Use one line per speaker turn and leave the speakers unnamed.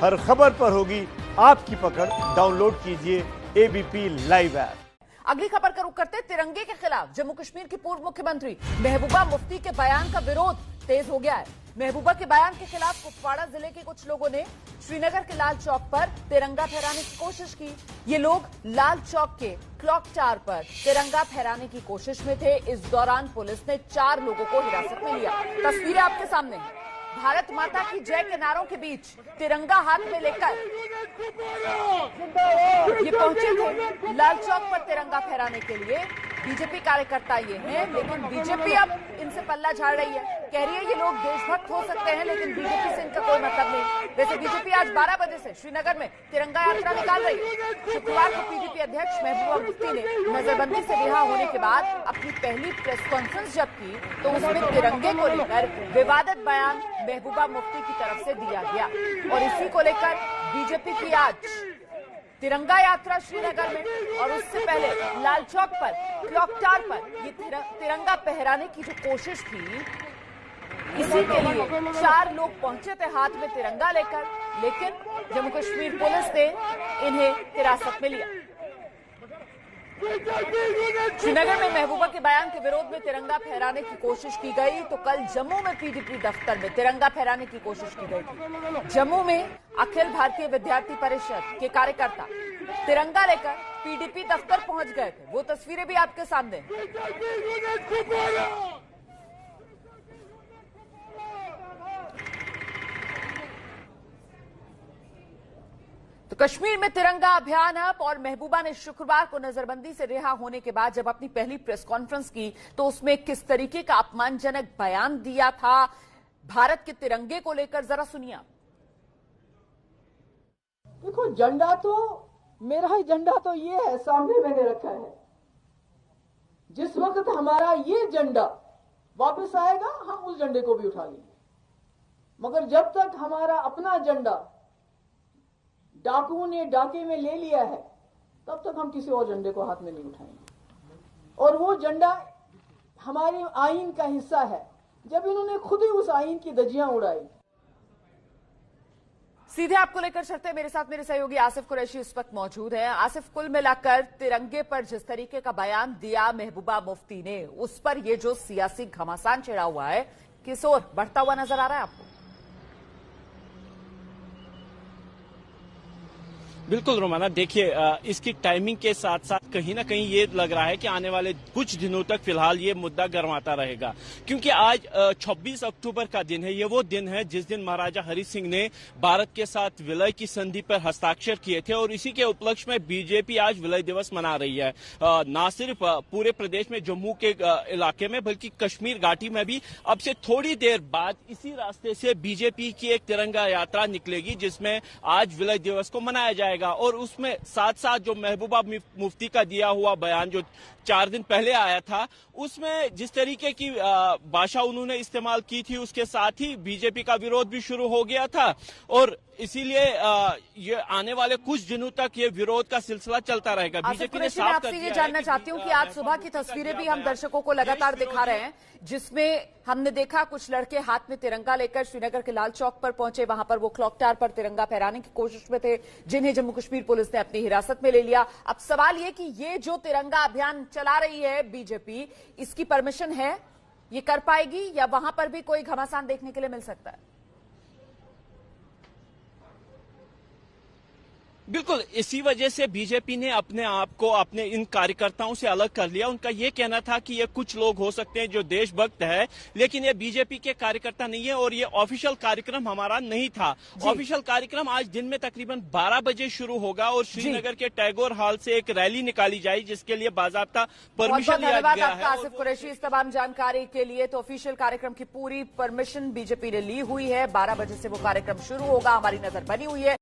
हर खबर पर होगी आपकी पकड़। डाउनलोड कीजिए एबीपी लाइव ऐप।
अगली खबर का रुख करते तिरंगे के खिलाफ जम्मू कश्मीर की पूर्व मुख्यमंत्री महबूबा मुफ्ती के बयान का विरोध तेज हो गया है। महबूबा के बयान के खिलाफ कुपवाड़ा जिले के कुछ लोगों ने श्रीनगर के लाल चौक पर तिरंगा फहराने की कोशिश की। ये लोग लाल चौक के क्लॉक टावर पर तिरंगा फहराने की कोशिश में थे। इस दौरान पुलिस ने 4 लोगों को हिरासत में लिया। तस्वीरें आपके सामने हैं। भारत माता की जय के नारों के बीच तिरंगा हाथ में लेकर ये पहुंचे थे लाल चौक पर तिरंगा फहराने के लिए। बीजेपी कार्यकर्ता ये हैं, लेकिन बीजेपी अब इनसे पल्ला झाड़ रही है। कह रही है ये लोग देशभक्त हो सकते हैं, लेकिन बीजेपी से इनका कोई मतलब नहीं। वैसे बीजेपी आज 12 बजे से श्रीनगर में तिरंगा यात्रा निकाल रही है। शुक्रवार को पीडीपी अध्यक्ष महबूबा मुफ्ती ने नजरबंदी से रिहा होने के बाद अपनी पहली प्रेस कॉन्फ्रेंस जब की तो उसमें तिरंगे को लेकर विवादित बयान महबूबा मुफ्ती की तरफ से दिया गया और इसी को लेकर बीजेपी की आज तिरंगा यात्रा श्रीनगर में और उससे पहले लाल चौक पर क्लॉक टावर पर ये तिरंगा फहराने की जो कोशिश थी, इसी के लिए 4 लोग पहुंचे थे हाथ में तिरंगा लेकर, लेकिन जम्मू कश्मीर पुलिस ने इन्हें हिरासत में लिया। श्रीनगर में महबूबा के बयान के विरोध में तिरंगा फहराने की कोशिश की गई तो कल जम्मू में पीडीपी दफ्तर में तिरंगा फहराने की कोशिश की गई थी। जम्मू में अखिल भारतीय विद्यार्थी परिषद के कार्यकर्ता तिरंगा लेकर पीडीपी दफ्तर पहुंच गए थे। वो तस्वीरें भी आपके सामने हैं। तो कश्मीर में तिरंगा अभियान अब और महबूबा ने शुक्रवार को नजरबंदी से रिहा होने के बाद जब अपनी पहली प्रेस कॉन्फ्रेंस की तो उसमें किस तरीके का अपमानजनक बयान दिया था भारत के तिरंगे को लेकर, जरा सुनिए।
देखो, झंडा तो मेरा ही झंडा तो ये है, सामने मैंने रखा है। जिस वक्त हमारा ये झंडा वापस आएगा हम उस झंडे को भी उठा लेंगे, मगर जब तक हमारा अपना झंडा डाकुओं ने डाके में ले लिया है तब तक हम किसी और झंडे को हाथ में नहीं उठाएंगे। और वो झंडा हमारे आईन का हिस्सा है। जब इन्होंने खुद ही उस आईन की धज्जियां उड़ाई।
सीधे आपको लेकर चलते हैं, मेरे साथ मेरे सहयोगी आसिफ कुरैशी इस वक्त मौजूद हैं। आसिफ, कुल मिलाकर तिरंगे पर जिस तरीके का बयान दिया महबूबा मुफ्ती ने, उस पर ये जो सियासी घमासान छिड़ा हुआ है किस ओर बढ़ता हुआ नजर आ रहा है आपको?
बिल्कुल रोमाना, देखिए इसकी टाइमिंग के साथ साथ कहीं ना कहीं ये लग रहा है कि आने वाले कुछ दिनों तक फिलहाल ये मुद्दा गर्माता रहेगा, क्योंकि आज 26 अक्टूबर का दिन है। ये वो दिन है जिस दिन महाराजा हरि सिंह ने भारत के साथ विलय की संधि पर हस्ताक्षर किए थे और इसी के उपलक्ष्य में बीजेपी आज विलय दिवस मना रही है। न सिर्फ पूरे प्रदेश में जम्मू के इलाके में बल्कि कश्मीर घाटी में भी अब से थोड़ी देर बाद इसी रास्ते से बीजेपी की एक तिरंगा यात्रा निकलेगी जिसमें आज विलय दिवस को मनाया जाएगा। और उसमें साथ साथ जो महबूबा मुफ्ती का दिया हुआ बयान जो 4 दिन पहले आया था, उसमें जिस तरीके की भाषा उन्होंने इस्तेमाल की थी उसके साथ ही बीजेपी का विरोध भी शुरू हो गया था और इसीलिए ये आने वाले कुछ दिनों तक ये विरोध का सिलसिला चलता रहेगा। बीजेपी ने साफ कर दिया है।
ये जानना चाहती हूँ कि आज सुबह की तस्वीरें भी हम दर्शकों को लगातार दिखा रहे हैं, जिसमें हमने देखा कुछ लड़के हाथ में तिरंगा लेकर श्रीनगर के लाल चौक पर पहुंचे। वहां पर वो क्लॉक टावर पर तिरंगा फहराने की कोशिश में थे, जिन्हें जम्मू कश्मीर पुलिस ने अपनी हिरासत में ले लिया। अब सवाल ये कि ये जो तिरंगा अभियान चला रही है बीजेपी, इसकी परमिशन है, ये कर पाएगी या वहां पर भी कोई घमासान देखने के लिए मिल सकता है?
बिल्कुल, इसी वजह से बीजेपी ने अपने आप को अपने इन कार्यकर्ताओं से अलग कर लिया। उनका ये कहना था कि ये कुछ लोग हो सकते हैं जो देशभक्त है, लेकिन ये बीजेपी के कार्यकर्ता नहीं है और ये ऑफिशियल कार्यक्रम हमारा नहीं था। ऑफिशियल कार्यक्रम आज दिन में तकरीबन 12 बजे शुरू होगा और श्रीनगर के टैगोर हॉल से एक रैली निकाली जाएगी जिसके लिए बाकायदा परमिशन लिया गया है।
आसिफ कुरैशी इस तमाम जानकारी के लिए। तो ऑफिशियल कार्यक्रम की पूरी परमिशन बीजेपी ने ली हुई है। 12 बजे से वो कार्यक्रम शुरू होगा, हमारी नजर बनी हुई है।